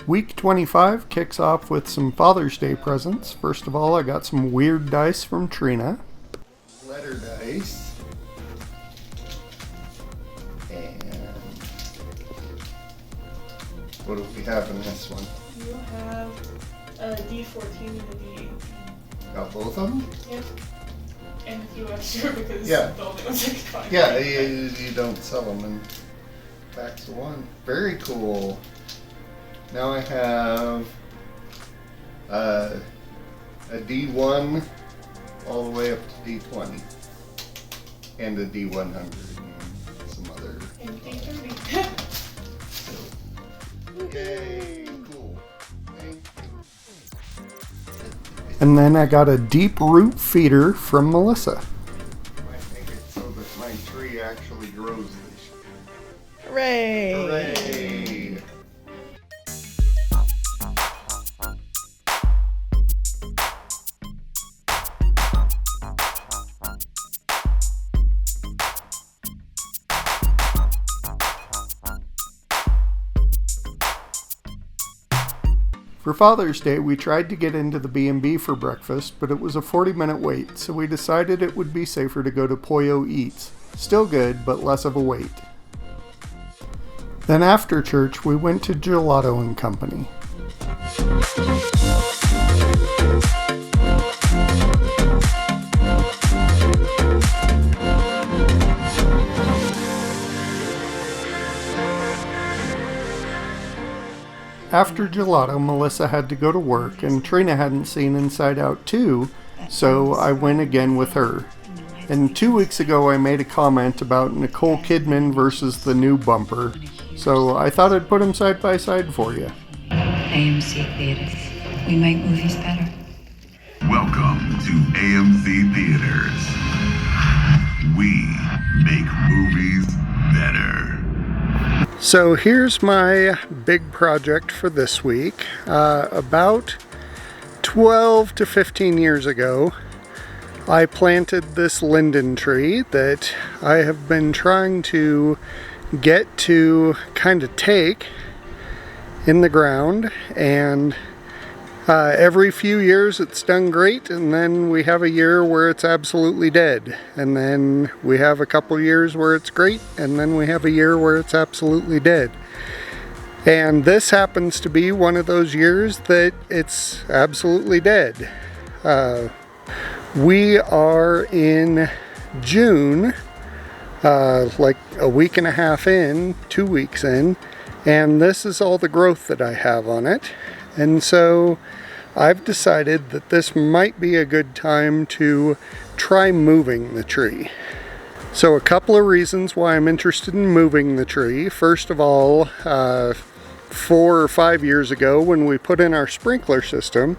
Week 25 kicks off with some Father's Day presents. First of all, I got some weird dice from Trina. Letter dice. And what do we have in this one? You have a D14 and a D18. Got both of them? Yep. And a few extra because Yeah. the only ones I could find. Yeah, you don't sell them in packs of one. Very cool. Now I have a D1 all the way up to D20 and a D100 and some other. And D30. Yay, cool. Thank you. And then I got a deep root feeder from Melissa. Might make it so that my tree actually grows this year. Hooray! Hooray! For Father's Day, we tried to get into the B&B for breakfast, but it was a 40-minute wait, so we decided it would be safer to go to Pollo Eats. Still good, but less of a wait. Then after church, we went to Gelato and Company. After Gelato, Melissa had to go to work, and Trina hadn't seen Inside Out 2, so I went again with her. And 2 weeks ago I made a comment about Nicole Kidman versus the new Bumper, so I thought I'd put them side by side for you. AMC Theaters. We make movies better. Welcome to AMC Theaters. We make movies better. So here's my big project for this week. About 12 to 15 years ago, I planted this linden tree that I have been trying to get to kind of take in the ground, and every few years it's done great, and then we have a year where it's absolutely dead, and then we have a couple years where it's great, and then we have a year where it's absolutely dead. And this happens to be one of those years that it's absolutely dead. We are in June, like a week and a half in, 2 weeks in, and this is all the growth that I have on it. And so I've decided that this might be a good time to try moving the tree. So a couple of reasons why I'm interested in moving the tree. First of all, 4 or 5 years ago when we put in our sprinkler system,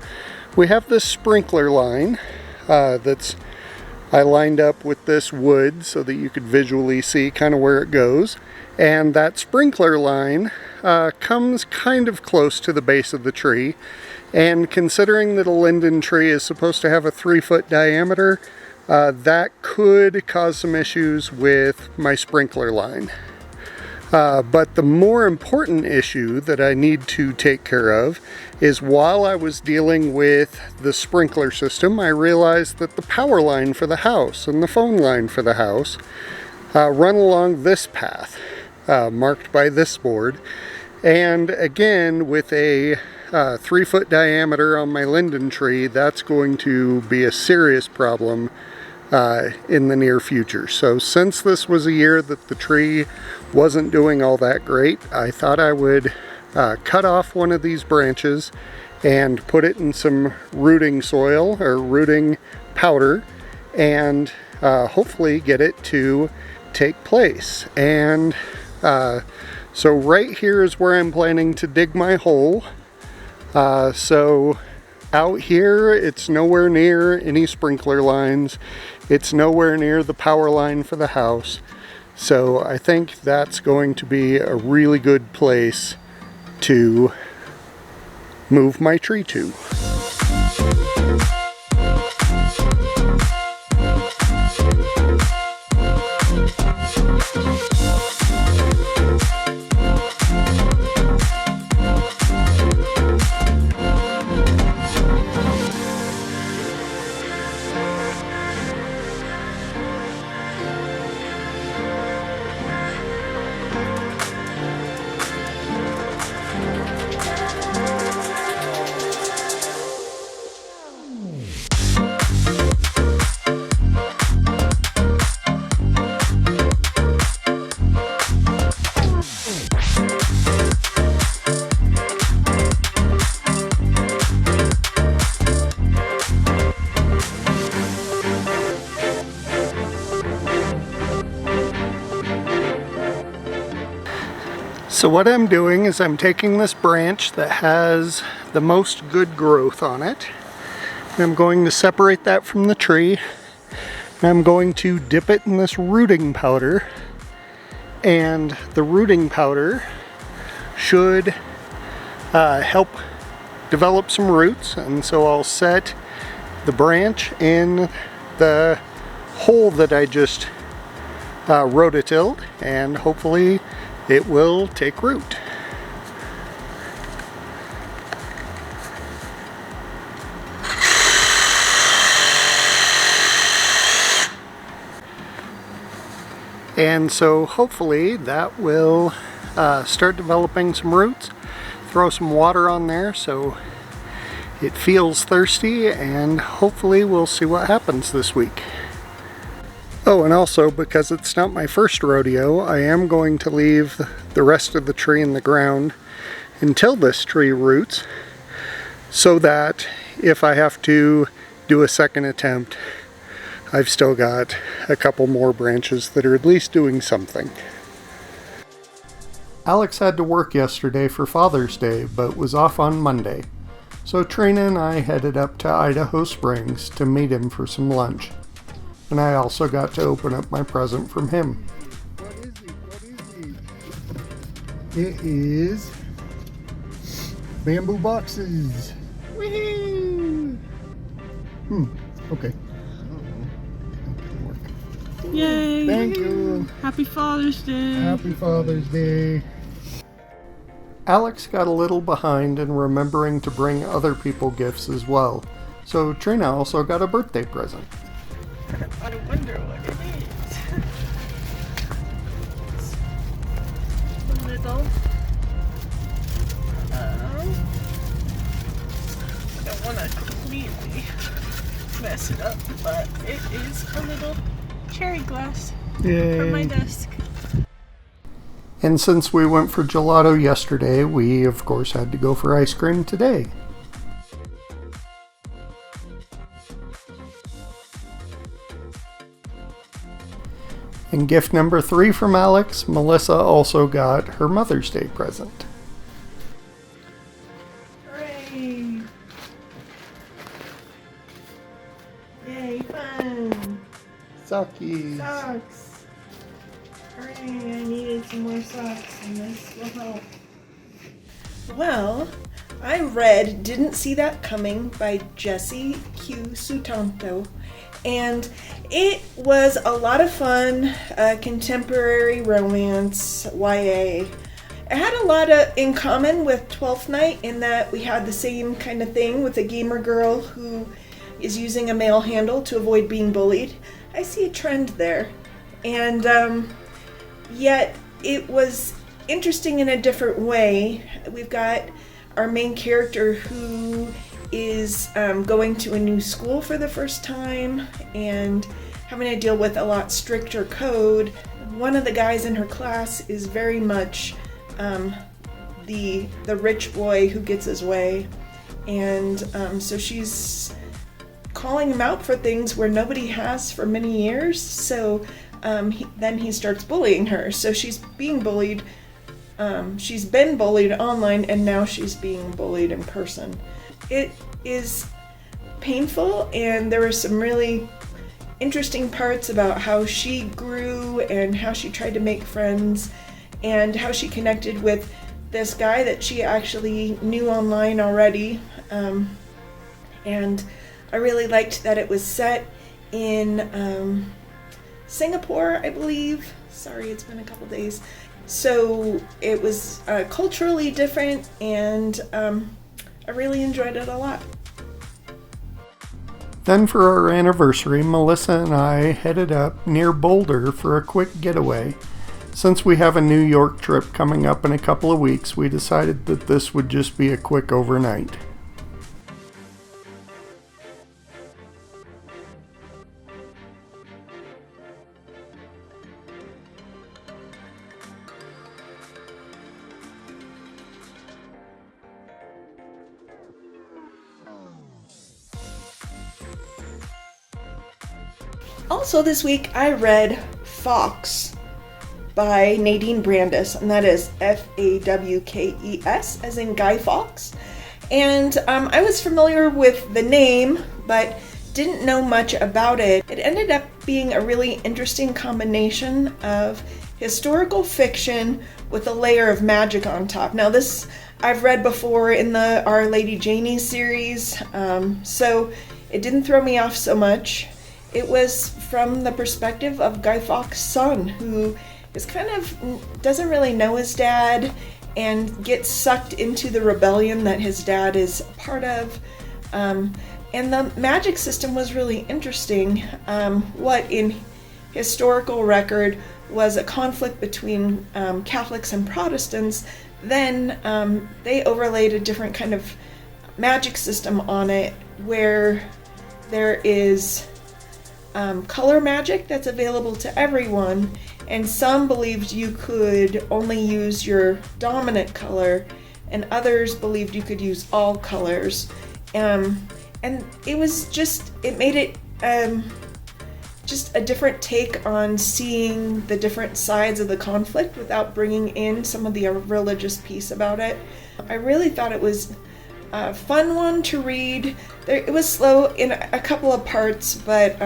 we have this sprinkler line I lined up with this wood so that you could visually see kind of where it goes. And that sprinkler line comes kind of close to the base of the tree. And considering that a linden tree is supposed to have a 3-foot diameter, that could cause some issues with my sprinkler line. But the more important issue that I need to take care of is while I was dealing with the sprinkler system, I realized that the power line for the house and the phone line for the house run along this path, marked by this board. And again, with a 3-foot diameter on my linden tree, that's going to be a serious problem in the near future. So since this was a year that the tree wasn't doing all that great, I thought I would cut off one of these branches and put it in some rooting soil or rooting powder and hopefully get it to take place. And so right here is where I'm planning to dig my hole. So out here, it's nowhere near any sprinkler lines. It's nowhere near the power line for the house. So I think that's going to be a really good place to move my tree to. So what I'm doing is I'm taking this branch that has the most good growth on it, and I'm going to separate that from the tree, and I'm going to dip it in this rooting powder, and the rooting powder should help develop some roots. And so I'll set the branch in the hole that I just rototilled, and hopefully it will take root. And so hopefully that will start developing some roots. Throw some water on there so it feels thirsty, and hopefully we'll see what happens this week. Oh, and also, because it's not my first rodeo, I am going to leave the rest of the tree in the ground until this tree roots, so that if I have to do a second attempt, I've still got a couple more branches that are at least doing something. Alex had to work yesterday for Father's Day, but was off on Monday. So Trina and I headed up to Idaho Springs to meet him for some lunch. And I also got to open up my present from him. What is he? It is bamboo boxes. Woohoo! Okay. Yay! Thank you. Happy Father's Day. Happy Father's Day. Alex got a little behind in remembering to bring other people gifts as well. So Trina also got a birthday present. I wonder what it is. A little. I don't want to completely mess it up, but it is a little cherry glass. Yay. For my desk. And since we went for gelato yesterday, we of course had to go for ice cream today. And gift number 3 from Alex, Melissa also got her Mother's Day present. Hooray! Yay, fun! Sockies. Socks! Hooray, I needed some more socks, and this will help. Well, I read Didn't See That Coming by Jesse Q Sutanto, and it was a lot of fun, contemporary romance, YA. It had a lot in common with 12th Night in that we had the same kind of thing with a gamer girl who is using a male handle to avoid being bullied. I see a trend there. And yet it was interesting in a different way. We've got our main character who is going to a new school for the first time and having to deal with a lot stricter code. One of the guys in her class is very much the rich boy who gets his way, and so she's calling him out for things where nobody has for many years. So then he starts bullying her. So she's being bullied. She's been bullied online, and now she's being bullied in person. It is painful, and there were some really interesting parts about how she grew and how she tried to make friends and how she connected with this guy that she actually knew online already. And I really liked that it was set in Singapore, I believe. Sorry, it's been a couple days. So it was culturally different, and I really enjoyed it a lot. Then for our anniversary, Melissa and I headed up near Boulder for a quick getaway. Since we have a New York trip coming up in a couple of weeks, we decided that this would just be a quick overnight. Also this week I read Fawkes by Nadine Brandes, and that is Fawkes, as in Guy Fawkes. And I was familiar with the name, but didn't know much about it. It ended up being a really interesting combination of historical fiction with a layer of magic on top. Now this I've read before in the Our Lady Janie series, so it didn't throw me off so much. It was from the perspective of Guy Fawkes' son, who is kind of doesn't really know his dad and gets sucked into the rebellion that his dad is a part of. And the magic system was really interesting. What in historical record was a conflict between Catholics and Protestants, then they overlaid a different kind of magic system on it, where there is color magic that's available to everyone, and some believed you could only use your dominant color, and others believed you could use all colors. And it was it made it just a different take on seeing the different sides of the conflict without bringing in some of the religious piece about it. I really thought it was a fun one to read. It was slow in a couple of parts, but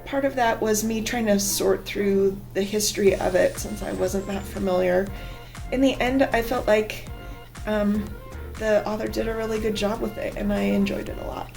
part of that was me trying to sort through the history of it since I wasn't that familiar. In the end, I felt like the author did a really good job with it, and I enjoyed it a lot.